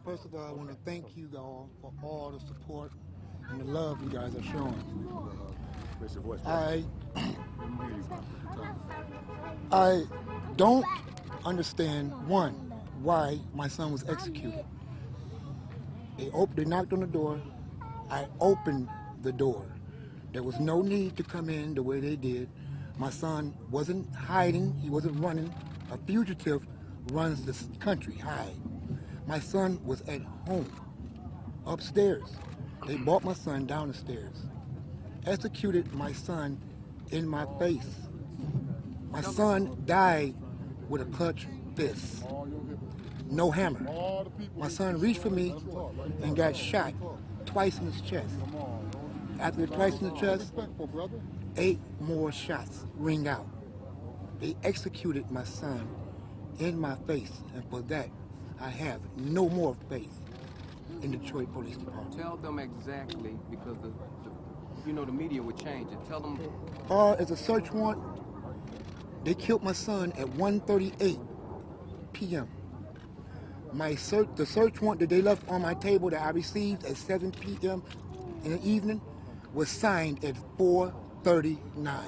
First of all, I want to thank you all for all the support and the love you guys are showing. I don't understand, one, why my son was executed. They knocked on the door. I opened the door. There was no need to come in the way they did. My son wasn't hiding. He wasn't running. A fugitive runs this country, hide. My son was at home, upstairs. They brought my son down the stairs, executed my son in my face. My son died with a clutched fist, no hammer. My son reached for me and got shot twice in his chest. After the twice in the chest, 8 more shots ring out. They executed my son in my face, and for that, I have no more faith in the Detroit Police Department. Tell them exactly, because the media would change it. Tell them. As a search warrant, they killed my son at 1:38 p.m. The search warrant that they left on my table that I received at 7 p.m. in the evening was signed at 4:39.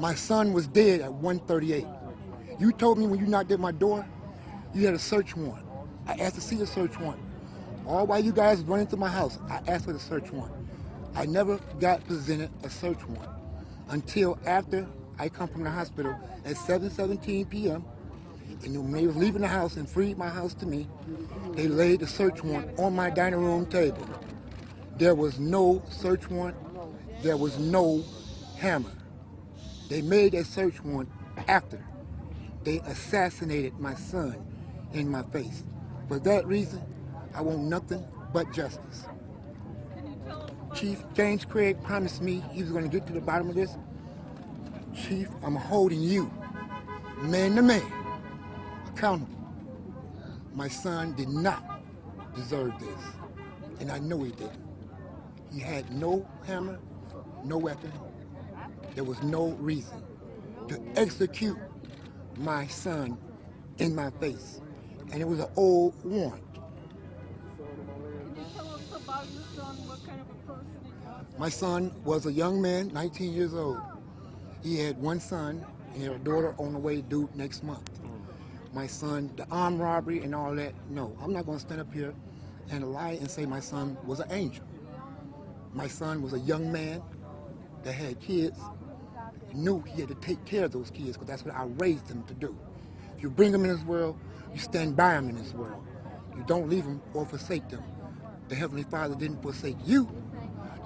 My son was dead at 1:38. You told me when you knocked at my door, you had a search warrant. I asked to see the search warrant. All while you guys running through my house, I asked for the search warrant. I never got presented a search warrant until after I come from the hospital at 7:17 p.m. And when they was leaving the house and freed my house to me, they laid the search warrant on my dining room table. There was no search warrant. There was no hammer. They made that search warrant after they assassinated my son in my face. For that reason, I want nothing but justice. Chief James Craig promised me he was going to get to the bottom of this. Chief, I'm holding you, man to man, accountable. My son did not deserve this, and I know he didn't. He had no hammer, no weapon. There was no reason to execute my son in my face, and it was an old warrant. Can you tell us about your son, what kind of a person he was? My son was a young man, 19 years old. He had one son and he had a daughter on the way due next month. My son, the armed robbery and all that, no, I'm not going to stand up here and lie and say my son was an angel. My son was a young man that had kids, knew he had to take care of those kids because that's what I raised him to do. If you bring them in this world, you stand by them in this world. You don't leave them or forsake them. The Heavenly Father didn't forsake you.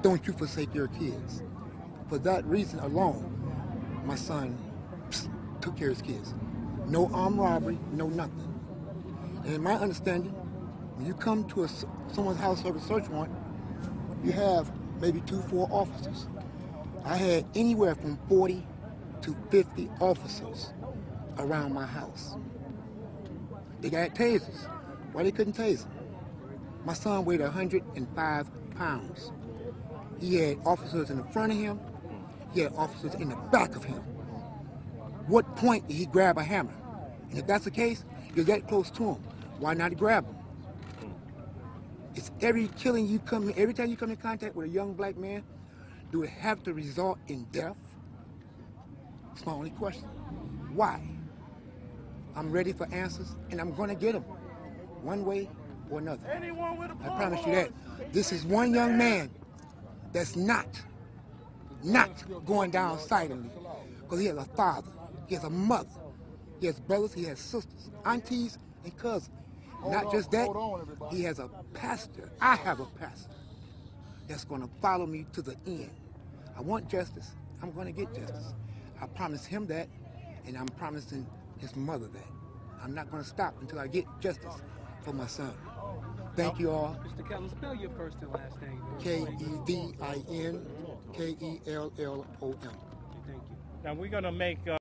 Don't you forsake your kids. For that reason alone, my son took care of his kids. No armed robbery, no nothing. And in my understanding, when you come to someone's house for a search warrant, you have maybe 2-4 officers. I had anywhere from 40 to 50 officers around my house. They got tasers. Why they couldn't tase him? My son weighed 105 pounds. He had officers in the front of him. He had officers in the back of him. What point did he grab a hammer? And if that's the case, you're that close to him. Why not grab him? It's every time you come in contact with a young black man, do it have to result in death? It's my only question. Why? I'm ready for answers, and I'm going to get them, one way or another. I promise you that. This is one young man that's not going down silently, because he has a father, he has a mother, he has brothers, he has sisters, aunties, and cousins. Not just that, he has a pastor. I have a pastor that's going to follow me to the end. I want justice. I'm going to get justice. I promised him that, and I'm promising his mother that. I'm not going to stop until I get justice for my son. Thank you all. Mr. Kellum, spell your first and last name. K-E-V-I-N-K-E-L-L-O-M. Thank you. Now we're going to make